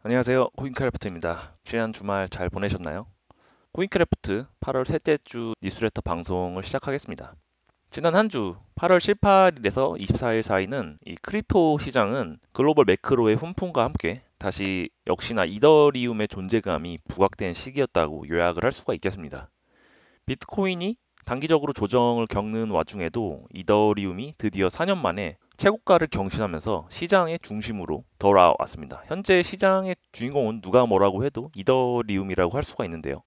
안녕하세요. 코인크래프트입니다. 지난 주말 잘 보내셨나요? 코인크래프트 8월 셋째 주 뉴스레터 방송을 시작하겠습니다. 지난 한 주 8월 18일에서 24일 사이는 이 크립토 시장은 글로벌 매크로의 훈풍과 함께 다시 역시나 이더리움의 존재감이 부각된 시기였다고 요약을 할 수가 있겠습니다. 비트코인이 단기적으로 조정을 겪는 와중에도 이더리움이 드디어 4년 만에 최고가를 경신하면서 시장의 중심으로 돌아왔습니다. 현재 시장의 주인공은 누가 뭐라고 해도 이더리움이라고 할 수가 있는데요.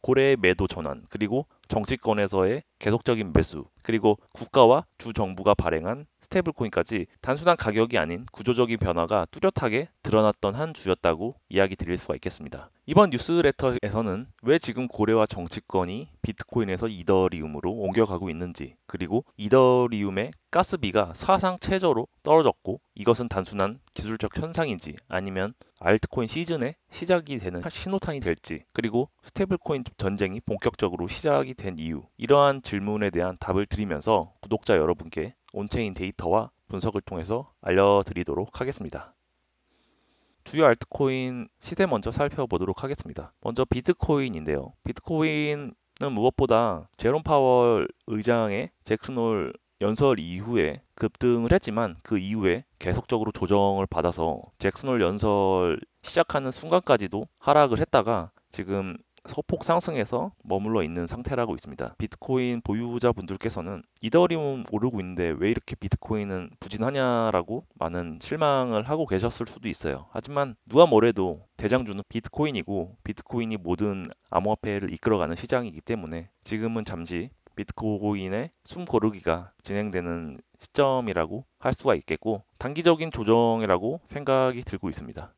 고래의 매도 전환, 그리고 정치권에서의 계속적인 매수, 그리고 국가와 주 정부가 발행한 스테이블코인까지 단순한 가격이 아닌 구조적인 변화가 뚜렷하게 드러났던 한 주였다고 이야기 드릴 수가 있겠습니다. 이번 뉴스레터에서는 왜 지금 고래와 정치권이 비트코인에서 이더리움으로 옮겨가고 있는지, 그리고 이더리움의 가스비가 사상 최저로 떨어졌고 이것은 단순한 기술적 현상인지 아니면 알트코인 시즌의 시작이 되는 신호탄이 될지, 그리고 스테이블코인 전쟁이 본격적으로 시작이 된 이유, 이러한 질문에 대한 답을 드리면서 구독자 여러분께 온체인 데이터와 분석을 통해서 알려드리도록 하겠습니다. 주요 알트코인 시세 먼저 살펴보도록 하겠습니다. 먼저 비트코인인데요. 비트코인은 무엇보다 제롬 파월 의장의 잭슨홀 연설 이후에 급등을 했지만 그 이후에 계속적으로 조정을 받아서 잭슨홀 연설 시작하는 순간까지도 하락을 했다가 지금 소폭 상승해서 머물러 있는 상태라고 있습니다. 비트코인 보유자분들께서는 이더리움 오르고 있는데 왜 이렇게 비트코인은 부진하냐라고 많은 실망을 하고 계셨을 수도 있어요. 하지만 누가 뭐래도 대장주는 비트코인이고 비트코인이 모든 암호화폐를 이끌어가는 시장이기 때문에 지금은 잠시 비트코인의 숨 고르기가 진행되는 시점이라고 할 수가 있겠고 단기적인 조정이라고 생각이 들고 있습니다.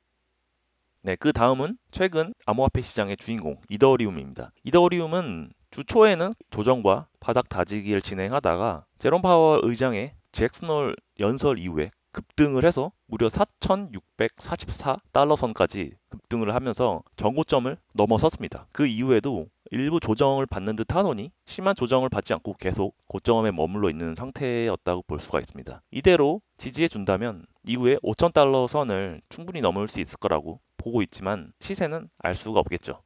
네, 그 다음은 최근 암호화폐 시장의 주인공 이더리움입니다. 이더리움은 주 초에는 조정과 바닥 다지기를 진행하다가 제롬 파월 의장의 잭슨홀 연설 이후에 급등을 해서 무려 4,644달러 선까지 급등을 하면서 정고점을 넘어섰습니다. 그 이후에도 일부 조정을 받는 듯 하더니 심한 조정을 받지 않고 계속 고점에 머물러 있는 상태였다고 볼 수가 있습니다. 이대로 지지해 준다면 이후에 5,000달러 선을 충분히 넘을 수 있을 거라고 보고 있지만 시세는 알 수가 없겠죠.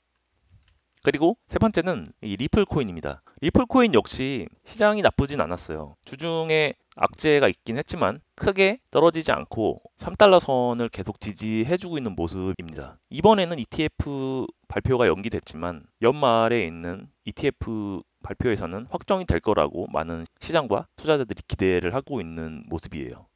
그리고 세 번째는 이 리플 코인입니다. 리플 코인 역시 시장이 나쁘진 않았어요. 주중에 악재가 있긴 했지만 크게 떨어지지 않고 3달러 선을 계속 지지해주고 있는 모습입니다. 이번에는 ETF 발표가 연기됐지만 연말에 있는 ETF 발표에서는 확정이 될 거라고 많은 시장과 투자자들이 기대를 하고 있는 모습이에요.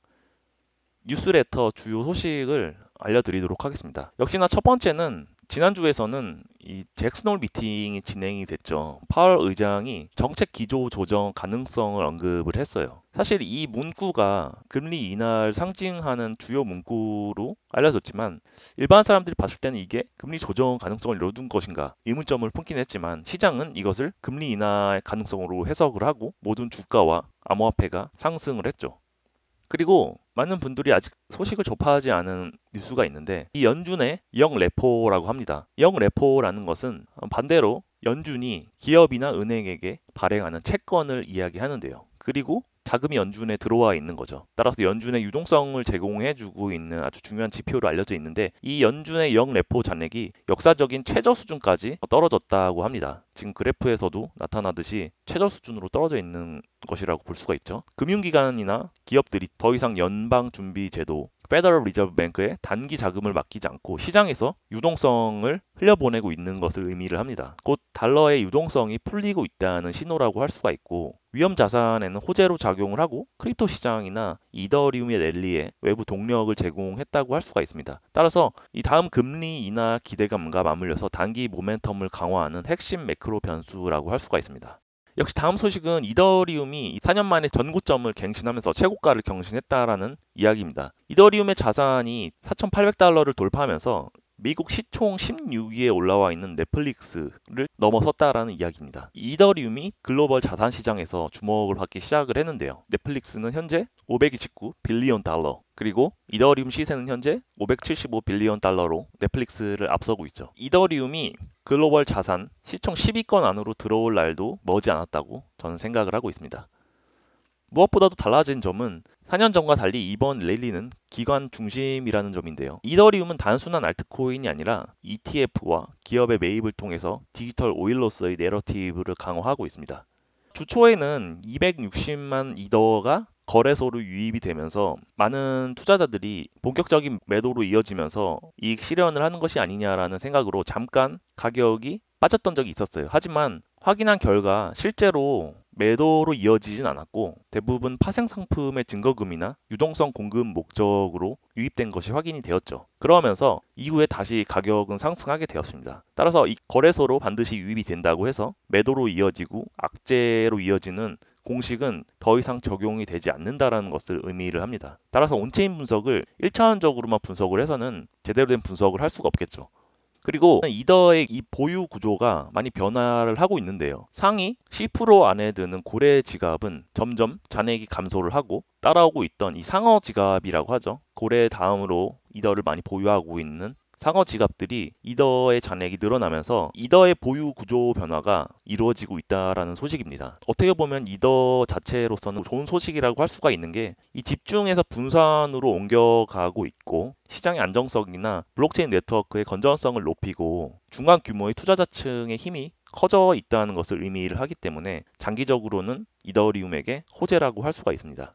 뉴스레터 주요 소식을 알려드리도록 하겠습니다. 역시나 첫 번째는 지난주에서는 이 잭슨홀 미팅이 진행이 됐죠. 파월 의장이 정책 기조 조정 가능성을 언급을 했어요. 사실 이 문구가 금리 인하를 상징하는 주요 문구로 알려졌지만 일반 사람들이 봤을 때는 이게 금리 조정 가능성을 열어둔 것인가 의문점을 품긴 했지만 시장은 이것을 금리 인하의 가능성으로 해석을 하고 모든 주가와 암호화폐가 상승을 했죠. 그리고 많은 분들이 아직 소식을 접하지 않은 뉴스가 있는데 이 연준의 영 레포라고 합니다. 영 레포라는 것은 반대로 연준이 기업이나 은행에게 발행하는 채권을 이야기하는데요. 그리고 자금이 연준에 들어와 있는 거죠. 따라서 연준의 유동성을 제공해주고 있는 아주 중요한 지표로 알려져 있는데 이 연준의 영 레포 잔액이 역사적인 최저 수준까지 떨어졌다고 합니다. 지금 그래프에서도 나타나듯이 최저 수준으로 떨어져 있는 것이라고 볼 수가 있죠. 금융기관이나 기업들이 더 이상 연방준비제도 페더럴 리저브 뱅크에 단기 자금을 맡기지 않고 시장에서 유동성을 흘려보내고 있는 것을 의미를 합니다. 곧 달러의 유동성이 풀리고 있다는 신호라고 할 수가 있고 위험 자산에는 호재로 작용을 하고 크립토 시장이나 이더리움의 랠리에 외부 동력을 제공했다고 할 수가 있습니다. 따라서 이 다음 금리 인하 기대감과 맞물려서 단기 모멘텀을 강화하는 핵심 매크로 변수라고 할 수가 있습니다. 역시 다음 소식은 이더리움이 4년 만에 전고점을 갱신하면서 최고가를 경신했다라는 이야기입니다. 이더리움의 자산이 4,800달러를 돌파하면서 미국 시총 16위에 올라와 있는 넷플릭스를 넘어섰다라는 이야기입니다. 이더리움이 글로벌 자산 시장에서 주목을 받기 시작을 했는데요. 넷플릭스는 현재 529 빌리언 달러, 그리고 이더리움 시세는 현재 575 빌리언 달러로 넷플릭스를 앞서고 있죠. 이더리움이 글로벌 자산 시총 10위권 안으로 들어올 날도 머지 않았다고 저는 생각을 하고 있습니다. 무엇보다도 달라진 점은 4년 전과 달리 이번 랠리는 기관 중심이라는 점인데요. 이더리움은 단순한 알트코인이 아니라 ETF와 기업의 매입을 통해서 디지털 오일로서의 내러티브를 강화하고 있습니다. 주 초에는 260만 이더가 거래소로 유입이 되면서 많은 투자자들이 본격적인 매도로 이어지면서 이익 실현을 하는 것이 아니냐라는 생각으로 잠깐 가격이 빠졌던 적이 있었어요. 하지만 확인한 결과 실제로 매도로 이어지진 않았고 대부분 파생 상품의 증거금이나 유동성 공급 목적으로 유입된 것이 확인이 되었죠. 그러면서 이후에 다시 가격은 상승하게 되었습니다. 따라서 이 거래소로 반드시 유입이 된다고 해서 매도로 이어지고 악재로 이어지는 공식은 더 이상 적용이 되지 않는다라는 것을 의미를 합니다. 따라서 온체인 분석을 1차원적으로만 분석을 해서는 제대로 된 분석을 할 수가 없겠죠. 그리고 이더의 이 보유 구조가 많이 변화를 하고 있는데요. 상위 10% 안에 드는 고래 지갑은 점점 잔액이 감소를 하고 따라오고 있던 이 상어 지갑이라고 하죠. 고래 다음으로 이더를 많이 보유하고 있는 상어 지갑들이 이더의 잔액이 늘어나면서 이더의 보유 구조 변화가 이루어지고 있다라는 소식입니다. 어떻게 보면 이더 자체로서는 좋은 소식이라고 할 수가 있는 게 이 집중해서 분산으로 옮겨가고 있고 시장의 안정성이나 블록체인 네트워크의 건전성을 높이고 중간 규모의 투자자층의 힘이 커져 있다는 것을 의미를 하기 때문에 장기적으로는 이더리움에게 호재라고 할 수가 있습니다.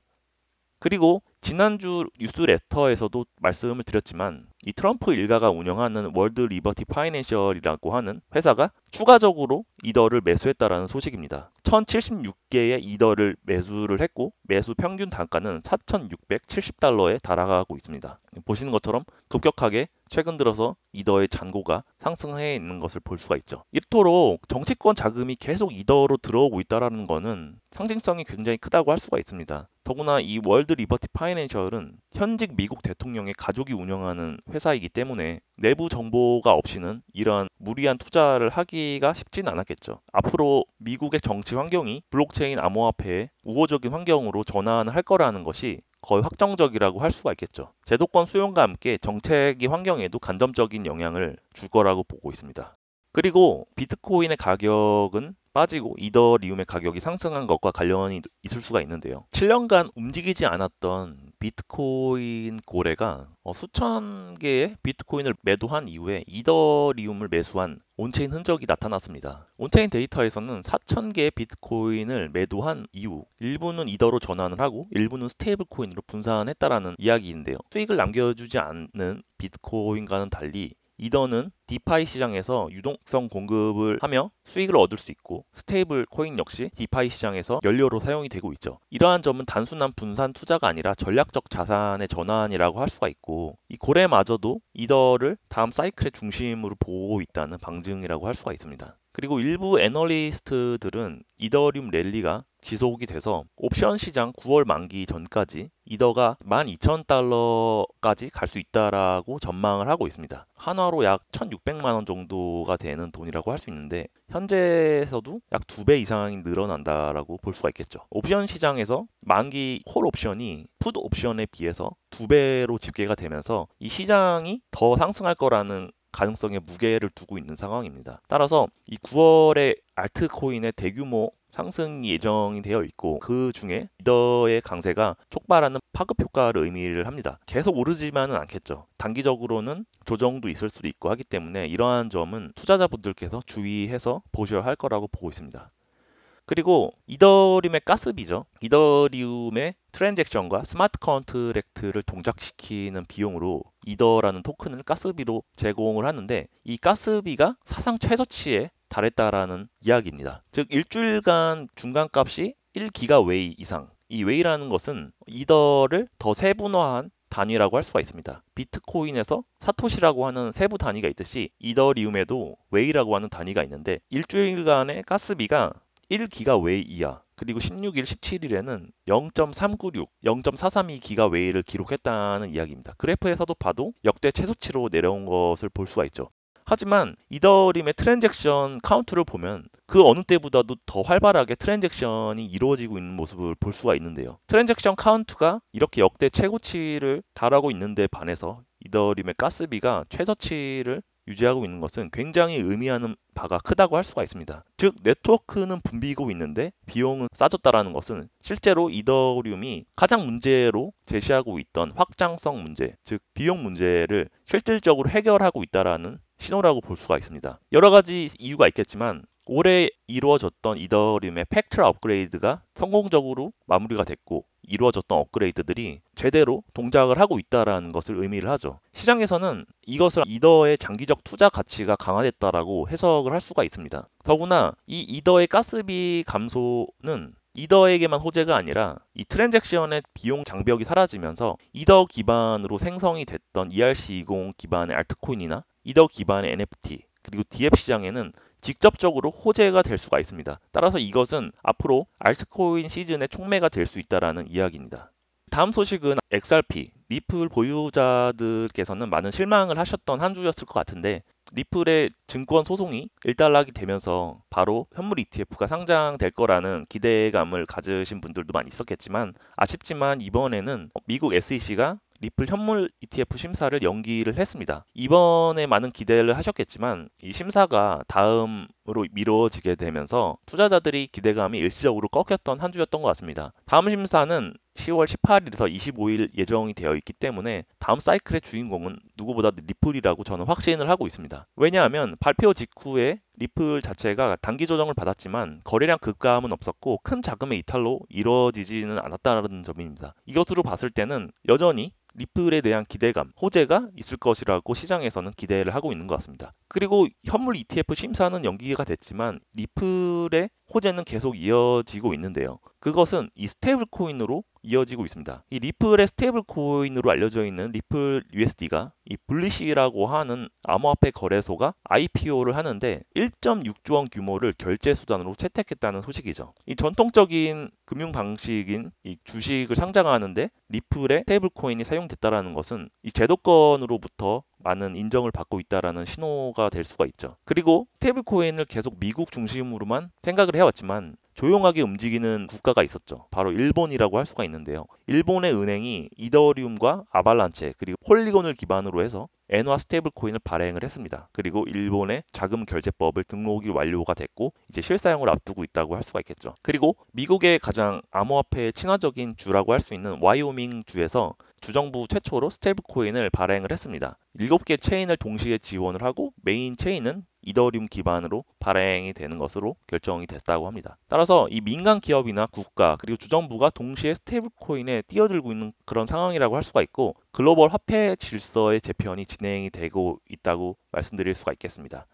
그리고 지난주 뉴스레터에서도 말씀을 드렸지만 이 트럼프 일가가 운영하는 월드 리버티 파이낸셜이라고 하는 회사가 추가적으로 이더를 매수했다라는 소식입니다. 1076개의 이더를 매수를 했고 매수 평균 단가는 4,670달러에 달하고 있습니다. 보시는 것처럼 급격하게 최근 들어서 이더의 잔고가 상승해 있는 것을 볼 수가 있죠. 이토록 정치권 자금이 계속 이더로 들어오고 있다는 것은 상징성이 굉장히 크다고 할 수가 있습니다. 더구나 이 월드 리버티 파이낸셜은 현직 미국 대통령의 가족이 운영하는 회사이기 때문에 내부 정보가 없이는 이러한 무리한 투자를 하기가 쉽지는 않았겠죠. 앞으로 미국의 정치 환경이 블록체인 암호화폐의 우호적인 환경으로 전환을 할 거라는 것이 거의 확정적이라고 할 수가 있겠죠. 제도권 수용과 함께 정책의 환경에도 간접적인 영향을 줄 거라고 보고 있습니다. 그리고 비트코인의 가격은 빠지고 이더리움의 가격이 상승한 것과 관련이 있을 수가 있는데요. 7년간 움직이지 않았던 비트코인 고래가 수천 개의 비트코인을 매도한 이후에 이더리움을 매수한 온체인 흔적이 나타났습니다. 온체인 데이터에서는 4천 개의 비트코인을 매도한 이후 일부는 이더로 전환을 하고 일부는 스테이블 코인으로 분산했다라는 이야기인데요. 수익을 남겨주지 않는 비트코인과는 달리 이더는 디파이 시장에서 유동성 공급을 하며 수익을 얻을 수 있고 스테이블 코인 역시 디파이 시장에서 연료로 사용이 되고 있죠. 이러한 점은 단순한 분산 투자가 아니라 전략적 자산의 전환이라고 할 수가 있고 이 고래마저도 이더를 다음 사이클의 중심으로 보고 있다는 방증이라고 할 수가 있습니다. 그리고 일부 애널리스트들은 이더리움 랠리가 지속이 돼서 옵션 시장 9월 만기 전까지 이더가 12,000달러까지 갈 수 있다라고 전망을 하고 있습니다. 한화로 약 1,600만 원 정도가 되는 돈이라고 할 수 있는데 현재에서도 약 2배 이상이 늘어난다라고 볼 수가 있겠죠. 옵션 시장에서 만기 콜 옵션이 풋 옵션에 비해서 2배로 집계가 되면서 이 시장이 더 상승할 거라는 가능성에 무게를 두고 있는 상황입니다. 따라서 이 9월에 알트코인의 대규모 상승이 예정이 되어 있고 그 중에 이더의 강세가 촉발하는 파급 효과를 의미를 합니다. 계속 오르지만은 않겠죠. 단기적으로는 조정도 있을 수도 있고 하기 때문에 이러한 점은 투자자분들께서 주의해서 보셔야 할 거라고 보고 있습니다. 그리고 이더리움의 가스비죠. 이더리움의 트랜잭션과 스마트 컨트랙트를 동작시키는 비용으로 이더라는 토큰을 가스비로 제공을 하는데 이 가스비가 사상 최저치에 달했다라는 이야기입니다. 즉 일주일간 중간값이 1기가 웨이 이상. 이 웨이라는 것은 이더를 더 세분화한 단위라고 할 수가 있습니다. 비트코인에서 사토시라고 하는 세부 단위가 있듯이 이더리움에도 웨이라고 하는 단위가 있는데 일주일간의 가스비가 1기가 웨이 이하 그리고 16일, 17일에는 0.396, 0.432기가 웨이를 기록했다는 이야기입니다. 그래프에서도 봐도 역대 최소치로 내려온 것을 볼 수가 있죠. 하지만 이더리움의 트랜잭션 카운트를 보면 그 어느 때보다도 더 활발하게 트랜잭션이 이루어지고 있는 모습을 볼 수가 있는데요. 트랜잭션 카운트가 이렇게 역대 최고치를 달하고 있는데 반해서 이더리움의 가스비가 최저치를 유지하고 있는 것은 굉장히 의미하는 바가 크다고 할 수가 있습니다. 즉 네트워크는 붐비고 있는데 비용은 싸졌다라는 것은 실제로 이더리움이 가장 문제로 제시하고 있던 확장성 문제, 즉 비용 문제를 실질적으로 해결하고 있다라는 신호라고 볼 수가 있습니다. 여러 가지 이유가 있겠지만 올해 이루어졌던 이더리움의 팩트라 업그레이드가 성공적으로 마무리가 됐고 이루어졌던 업그레이드들이 제대로 동작을 하고 있다는 것을 의미를 하죠. 시장에서는 이것을 이더의 장기적 투자 가치가 강화됐다라고 해석을 할 수가 있습니다. 더구나 이 이더의 가스비 감소는 이더에게만 호재가 아니라 이 트랜잭션의 비용 장벽이 사라지면서 이더 기반으로 생성이 됐던 ERC20 기반의 알트코인이나 이더 기반의 NFT 그리고 DF 시장에는 직접적으로 호재가 될 수가 있습니다. 따라서 이것은 앞으로 알트코인 시즌의 촉매가 될 수 있다라는 이야기입니다. 다음 소식은 XRP, 리플 보유자들께서는 많은 실망을 하셨던 한 주였을 것 같은데 리플의 증권 소송이 일단락이 되면서 바로 현물 ETF가 상장될 거라는 기대감을 가지신 분들도 많이 있었겠지만 아쉽지만 이번에는 미국 SEC가 리플 현물 ETF 심사를 연기를 했습니다. 이번에 많은 기대를 하셨겠지만 이 심사가 다음으로 미뤄지게 되면서 투자자들이 기대감이 일시적으로 꺾였던 한 주였던 것 같습니다. 다음 심사는 10월 18일에서 25일 예정이 되어 있기 때문에 다음 사이클의 주인공은 누구보다 리플이라고 저는 확신을 하고 있습니다. 왜냐하면 발표 직후에 리플 자체가 단기 조정을 받았지만 거래량 급감은 없었고 큰 자금의 이탈로 이루어지지는 않았다는 점입니다. 이것으로 봤을 때는 여전히 리플에 대한 기대감, 호재가 있을 것이라고 시장에서는 기대를 하고 있는 것 같습니다. 그리고 현물 ETF 심사는 연기가 됐지만 리플의 호재는 계속 이어지고 있는데요. 그것은 이 스테이블 코인으로 이어지고 있습니다. 이 리플의 스테이블 코인으로 알려져 있는 리플 USD가 이 블리시라고 하는 암호화폐 거래소가 IPO를 하는데 1.6조 원 규모를 결제 수단으로 채택했다는 소식이죠. 이 전통적인 금융 방식인 이 주식을 상장하는데 리플의 스테이블 코인이 사용됐다라는 것은 이 제도권으로부터 많은 인정을 받고 있다라는 신호가 될 수가 있죠. 그리고 스테이블 코인을 계속 미국 중심으로만 생각을 해왔지만 조용하게 움직이는 국가가 있었죠. 바로 일본이라고 할 수가 있는데요. 일본의 은행이 이더리움과 아발란체 그리고 폴리곤을 기반으로 해서 엔화 스테이블 코인을 발행을 했습니다. 그리고 일본의 자금 결제법을 등록이 완료가 됐고 이제 실사용을 앞두고 있다고 할 수가 있겠죠. 그리고 미국의 가장 암호화폐 친화적인 주라고 할 수 있는 와이오밍 주에서 주정부 최초로 스테이블 코인을 발행을 했습니다. 7개 체인을 동시에 지원을 하고 메인 체인은 이더리움 기반으로 발행이 되는 것으로 결정이 됐다고 합니다. 따라서 이 민간 기업이나 국가 그리고 주정부가 동시에 스테이블 코인에 뛰어들고 있는 그런 상황이라고 할 수가 있고 글로벌 화폐 질서의 재편이 진행이 되고 있다고 말씀드릴 수가 있겠습니다.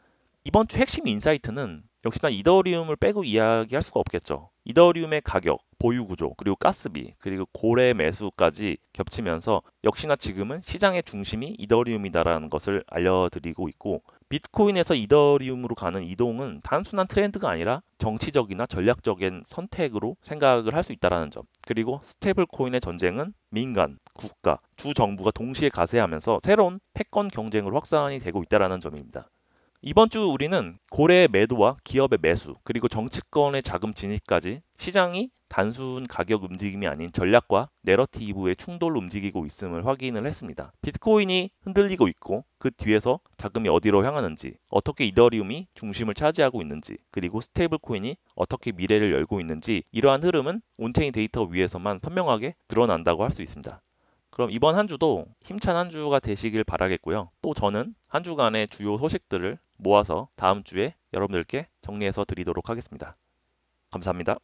이번 주 핵심 인사이트는 역시나 이더리움을 빼고 이야기할 수가 없겠죠. 이더리움의 가격, 보유 구조, 그리고 가스비, 그리고 고래 매수까지 겹치면서 역시나 지금은 시장의 중심이 이더리움이다라는 것을 알려드리고 있고 비트코인에서 이더리움으로 가는 이동은 단순한 트렌드가 아니라 정치적이나 전략적인 선택으로 생각을 할 수 있다는 점. 그리고 스테이블 코인의 전쟁은 민간, 국가, 주 정부가 동시에 가세하면서 새로운 패권 경쟁으로 확산이 되고 있다는 점입니다. 이번 주 우리는 고래의 매도와 기업의 매수, 그리고 정치권의 자금 진입까지 시장이 단순 가격 움직임이 아닌 전략과 내러티브의 충돌로 움직이고 있음을 확인을 했습니다. 비트코인이 흔들리고 있고 그 뒤에서 자금이 어디로 향하는지, 어떻게 이더리움이 중심을 차지하고 있는지, 그리고 스테이블 코인이 어떻게 미래를 열고 있는지 이러한 흐름은 온체인 데이터 위에서만 선명하게 드러난다고 할 수 있습니다. 그럼 이번 한 주도 힘찬 한 주가 되시길 바라겠고요. 또 저는 한 주간의 주요 소식들을 모아서 다음 주에 여러분들께 정리해서 드리도록 하겠습니다. 감사합니다.